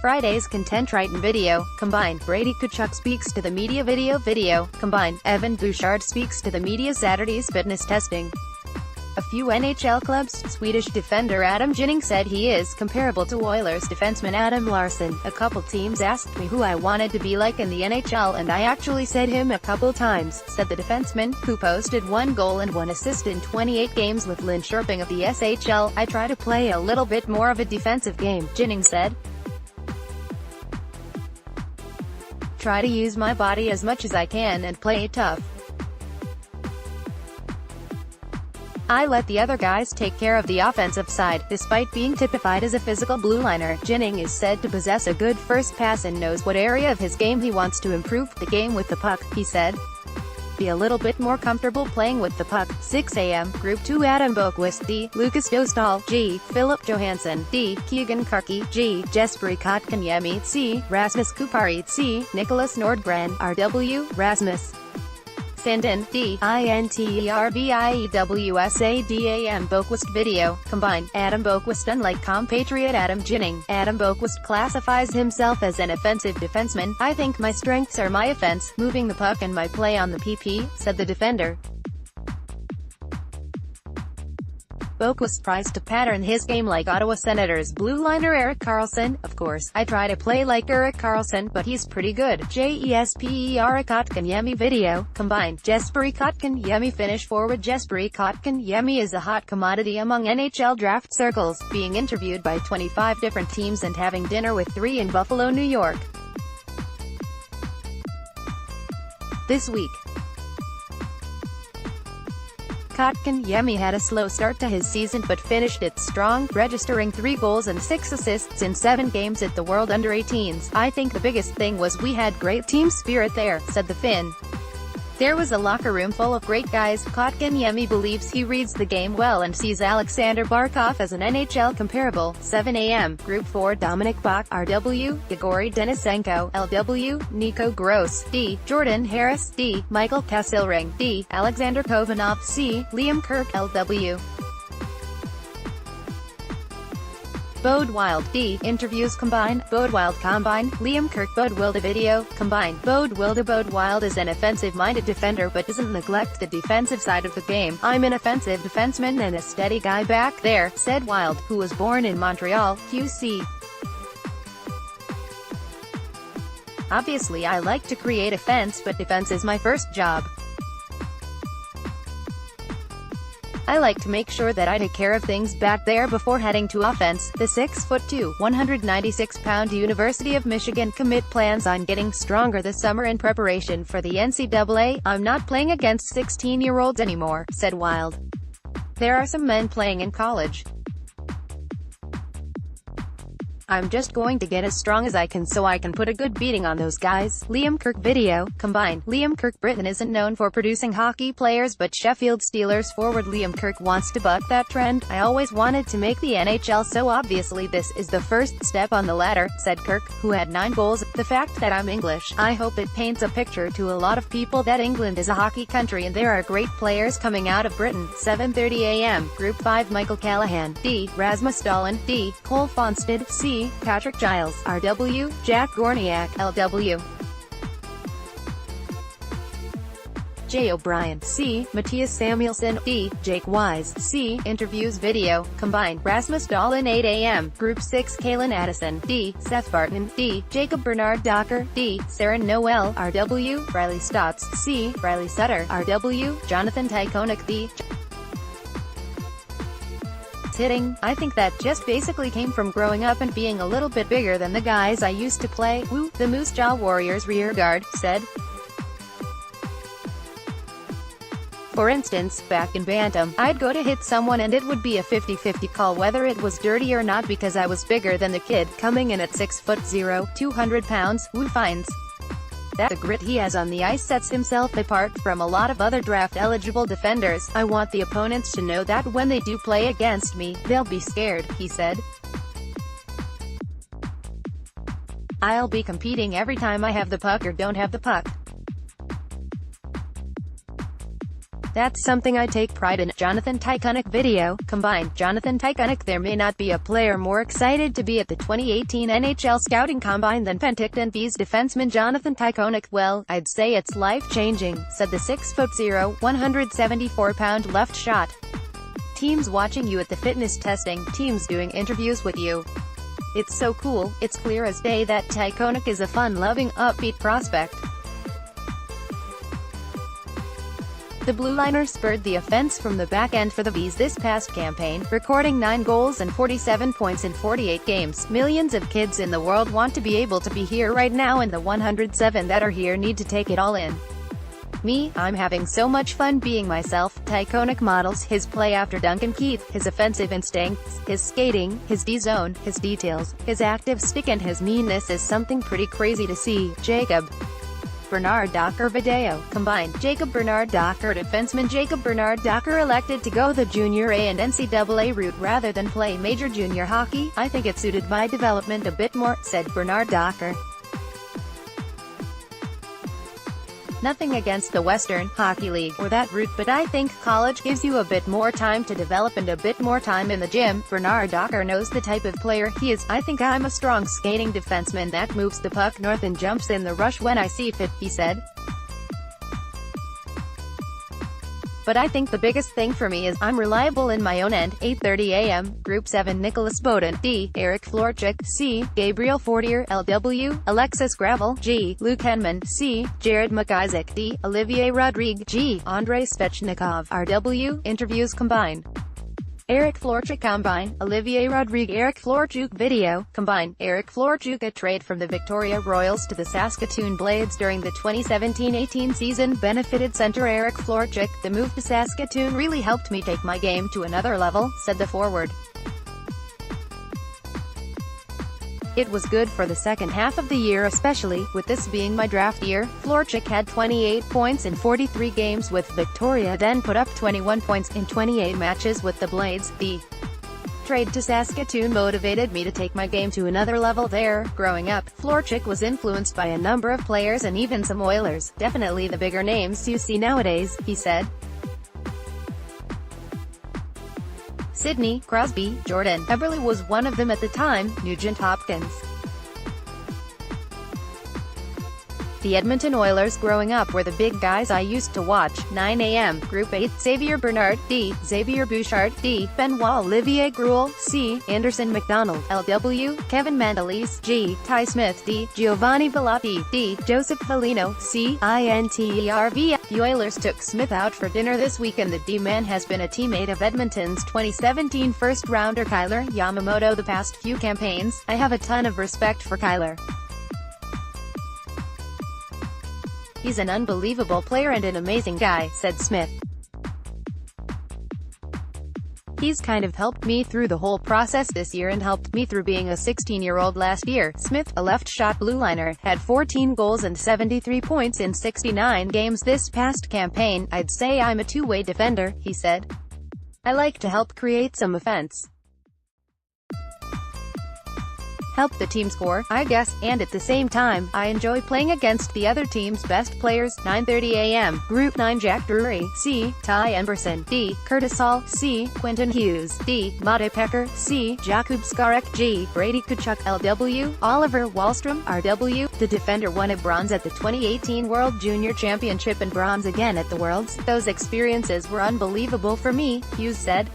Friday's CONTENTWRITTENVideo, combined. Brady Tkachuk speaks to the mediaVIDEO video, combined. Bouchard speaks to the mediaSATURDAY'S fitness testing. A few NHL clubs. Swedish defender Adam Ginning said he is comparable to Oilers defenseman Adam Larsson. A couple teams asked me who I wanted to be like in the NHL and I actually said him a couple times, said the defenseman, who posted 1 goal and 1 assist in 28 games with Lundestrom of the SHL. I try to play a little bit more of a defensive game, Ginning said. Try to use my body as much as I can and play tough. I let the other guys take care of the offensive side. Despite being typified as a physical blue liner, Ginning is said to possess a good first pass and knows what area of his game he wants to improve the game with the puck, he said. Be a little bit more comfortable playing with the puck. 6 a.m. Group 2 Adam Boqvist, D. Lucas Dostal, G. Filip Johansson, D. Keegan Karki, G. Jesperi Kotkaniemi, C. Rasmus Kupari, C. Nicholas Nordgren, RW. Rasmus Sandin, D. INTERVIEWSVideo Boqvist video, combined. Adam Boqvist. Unlike compatriot Adam Ginning, Adam Boqvist classifies himself as an offensive defenseman. I think my strengths are my offense, moving the puck and my play on the PP, said the defender. Boqvist tries to pattern his game like Ottawa Senators blue liner Erik Karlsson. Of course, I try to play like Erik Karlsson, but he's pretty good. Jesperi Kotkaniemi video, combined. Jesperi Kotkaniemi Finnish forward Jesperi Kotkaniemi is a hot commodity among NHL draft circles, being interviewed by 25 different teams and having dinner with 3 in Buffalo, New York. This week, Kotkaniemi had a slow start to his season but finished it strong, registering 3 goals and 6 assists in 7 games at the World Under-18s. I think the biggest thing was we had great team spirit there, said the Finn. There was a locker room full of great guys. Kotkaniemi believes he reads the game well and sees Alexander Barkov as an NHL comparable. 7 a.m. Group 4 Dominic Bach, RW, Grigory Denisenko, LW, Nico Gross, D. Jordan Harris, D. Michael Kasselring, D. Alexander Kovanov, C. Liam Kirk, LW. Bode Wild, D. Interviews combined. Bode Wild combined. Liam Kirk. Bode Wilde video, combined. Bode Wild is an offensive-minded defender but doesn't neglect the defensive side of the game. I'm an offensive defenseman and a steady guy back there, said Wild, who was born in Montreal, QC. Obviously I like to create offense, but defense is my first job. I like to make sure that I take care of things back there before heading to offense. The 6'2", 196-pound University of Michigan commit plans on getting stronger this summer in preparation for the NCAA. I'm not playing against 16-year-olds anymore, said Wild. There are some men playing in college. I'm just going to get as strong as I can so I can put a good beating on those guys. Liam Kirk video, combined. Liam Kirk. Britain isn't known for producing hockey players, but Sheffield Steelers forward Liam Kirk wants to buck that trend. I always wanted to make the NHL, so obviously this is the first step on the ladder, said Kirk, who had 9 goals. The fact that I'm English, I hope it paints a picture to a lot of people that England is a hockey country and there are great players coming out of Britain. 7:30 a.m. Group 5 Michael Callahan, D. Rasmus Dahlin, D. Cole Fonstad, C. Patrick Giles, RW, Jack Gorniak, LW. J. O'Brien, C. Matthias Samuelsson, D. Jake Wise, C. Interviews video, combined. Rasmus Dahlin 8 a.m. Group 6 Kalen Addison, D. Seth Barton, D. Jacob Bernard Docker, D. Saren Noel, RW. Riley Stotts, C. Riley Sutter, RW. Jonathan Tykonik, D. Hitting. I think that just basically came from growing up and being a little bit bigger than the guys I used to play. Woo, the Moose Jaw Warriors rear guard, said. For instance, back in Bantam, I'd go to hit someone and it would be a 50-50 call whether it was dirty or not because I was bigger than the kid, coming in at 6'0", 200 pounds, Woo finds. That the grit he has on the ice sets himself apart from a lot of other draft-eligible defenders. I want the opponents to know that when they do play against me, they'll be scared, he said. I'll be competing every time I have the puck or don't have the puck. That's something I take pride in. Jonathan Tkachuk video, combined. Jonathan Tkachuk. There may not be a player more excited to be at the 2018 NHL Scouting Combine than CONTENTWRITTENVideo defenseman Jonathan Tkachuk. Well, I'd say it's life-changing, said the 6'0", 174-pound left shot. Teams watching you at the fitness testing, teams doing interviews with you. It's so cool. It's clear as day that Tkachuk is a fun-loving, upbeat prospect. The blue liner spurred the offense from the back end for the V's this past campaign, recording 9 goals and 47 points in 48 games. Millions of kids in the world want to be able to be here right now, and the 107 that are here need to take it all in. Me, I'm having so much fun being myself. Tkachuk models his play after Duncan Keith, his offensive instincts, his skating, his D-zone, his details, his active stick and his meanness is something pretty crazy to see. Jacob Bernard Docker video, combined. Jacob Bernard Docker defenseman Jacob Bernard Docker elected to go the Junior A and NCAA route rather than play major junior hockey. I think it suited my development a bit more, said Bernard Docker. Nothing against the Western Hockey League or that route, but I think college gives you a bit more time to develop and a bit more time in the gym. Bernard Docker knows the type of player he is. I think I'm a strong skating defenseman that moves the puck north and jumps in the rush when I see fit, he said. But I think the biggest thing for me is, I'm reliable in my own end. 8:30 a.m., Group 7 Nicholas Bowden, D. Eric Florchuk, C. Gabriel Fortier, LW, Alexis Gravel, G. Luke Henman, C. Jared McIsaac, D. Olivier Rodrigue, G. Andrei Svechnikov, RW, interviews combined. Eric Florchuk combine, Olivier Rodrigue. Eric Florchuk video, combine. Eric Florchuk. A trade from the Victoria Royals to the Saskatoon Blades during the 2017-18 season benefited center Eric Florchuk. The move to Saskatoon really helped me take my game to another level, said the forward. It was good for the second half of the year, especially, with this being my draft year. Florchuk had 28 points in 43 games with Victoria, then put up 21 points in 28 matches with the Blades. The trade to Saskatoon motivated me to take my game to another level there. Growing up, Florchuk was influenced by a number of players and even some Oilers. Definitely the bigger names you see nowadays, he said. Sidney Crosby, Jordan Eberle was one of them at the time. Nugent Hopkins. The Edmonton Oilers growing up were the big guys I used to watch. 9 a.m., Group 8, Xavier Bernard, D. Xavier Bouchard, D. Benoit Olivier Gruel, C. Anderson McDonald, LW, Kevin Mandolese, G. Ty Smith, D. Giovanni Vellotti, D. Joseph Foligno, C. INTERVIEW. The Oilers took Smith out for dinner this week, and the D-man has been a teammate of Edmonton's 2017 first-rounder Kailer Yamamoto the past few campaigns. I have a ton of respect for Kailer. He's an unbelievable player and an amazing guy, said Smith. He's kind of helped me through the whole process this year and helped me through being a 16-year-old last year. Smith, a left-shot blue liner, had 14 goals and 73 points in 69 games this past campaign. I'd say I'm a two-way defender, he said. I like to help create some offense. Help the team score, I guess, and at the same time, I enjoy playing against the other team's best players. 9:30 a.m., Group 9 Jack Drury, C. Ty Emberson, D. Curtis Hall, C. Quentin Hughes, D. Mate Pecker, C. Jakub Skarek, G. Brady Tkachuk, LW, Oliver Wahlstrom, RW. The defender won a bronze at the 2018 World Junior Championship and bronze again at the Worlds. Those experiences were unbelievable for me, Hughes said.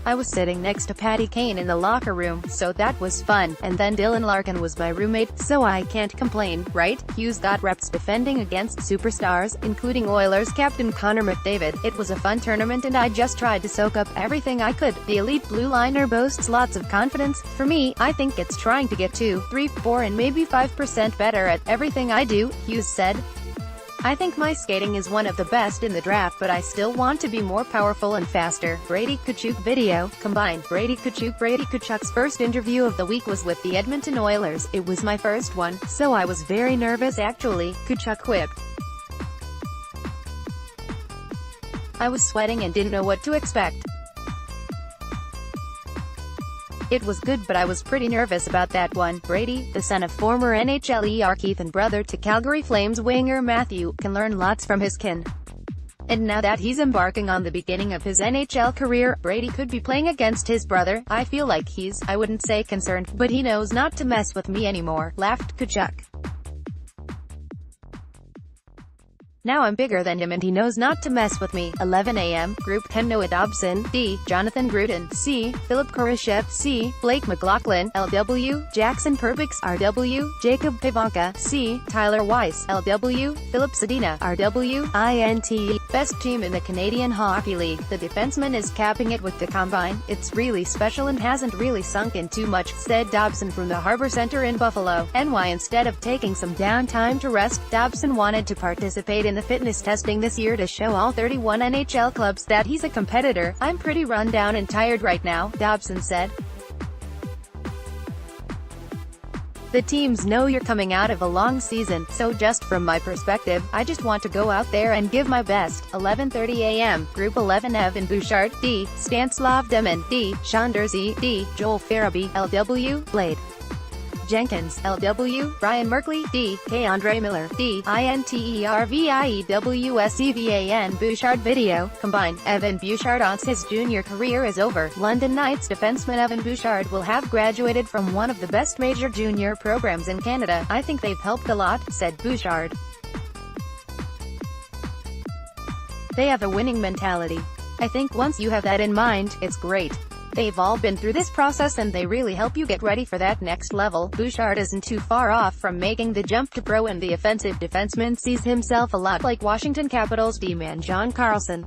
I was sitting next to Patty Kane in the locker room, so that was fun, and then Dylan Larkin was my roommate, so I can't complain, right? Hughes got reps defending against superstars, including Oilers captain Connor McDavid. It was a fun tournament and I just tried to soak up everything I could. The elite blue liner boasts lots of confidence. For me, I think it's trying to get 2, 3, 4 and maybe 5% better at everything I do, Hughes said. I think my skating is one of the best in the draft, but I still want to be more powerful and faster. Brady Tkachuk video, combined. Brady Tkachuk's first interview of the week was with the Edmonton Oilers. It was my first one, so I was very nervous actually, Tkachuk quipped. I was sweating and didn't know what to expect. It was good, but I was pretty nervous about that one. Brady, the son of former NHL Keith and brother to Calgary Flames winger Matthew, can learn lots from his kin. And now that he's embarking on the beginning of his NHL career, Brady could be playing against his brother. I feel like he's, I wouldn't say concerned, but he knows not to mess with me anymore, laughed Tkachuk. Now I'm bigger than him and he knows not to mess with me. 11 a.m. Group 10 Noah Dobson, D. Jonathan Gruden, C. Filip Kurashev, C. Blake McLaughlin, LW. Jackson Perbix, RW. Jacob Pavanka, C. Tyler Weiss, LW. Philip Zadina, RW. INT. Best team in the Canadian Hockey League. The defenseman is capping it with the combine. It's really special and hasn't really sunk in too much, said Dobson from the Harbor Center in Buffalo, NY. Instead of taking some downtime to rest, Dobson wanted to participate in the fitness testing this year to show all 31 NHL clubs that he's a competitor. I'm pretty run down and tired right now, Dobson said. The teams know you're coming out of a long season, so just from my perspective, I just want to go out there and give my best. 11:30 a.m. Group 11 Evan Bouchard, D. Stanislav Demon, D. Sean Durzi, D. Joel Fehervary, LW. Blade Jenkins, LW, Brian Merkley, D. K. Andre Miller, D. INTERVIEWSVIDEO. Bouchard video, combined. Evan Bouchard once his junior career is over. London Knights defenseman Evan Bouchard will have graduated from one of the best major junior programs in Canada. I think they've helped a lot, said Bouchard. They have a winning mentality. I think once you have that in mind, it's great. They've all been through this process and they really help you get ready for that next level. Bouchard isn't too far off from making the jump to pro, and the offensive defenseman sees himself a lot like Washington Capitals D-man John Carlson.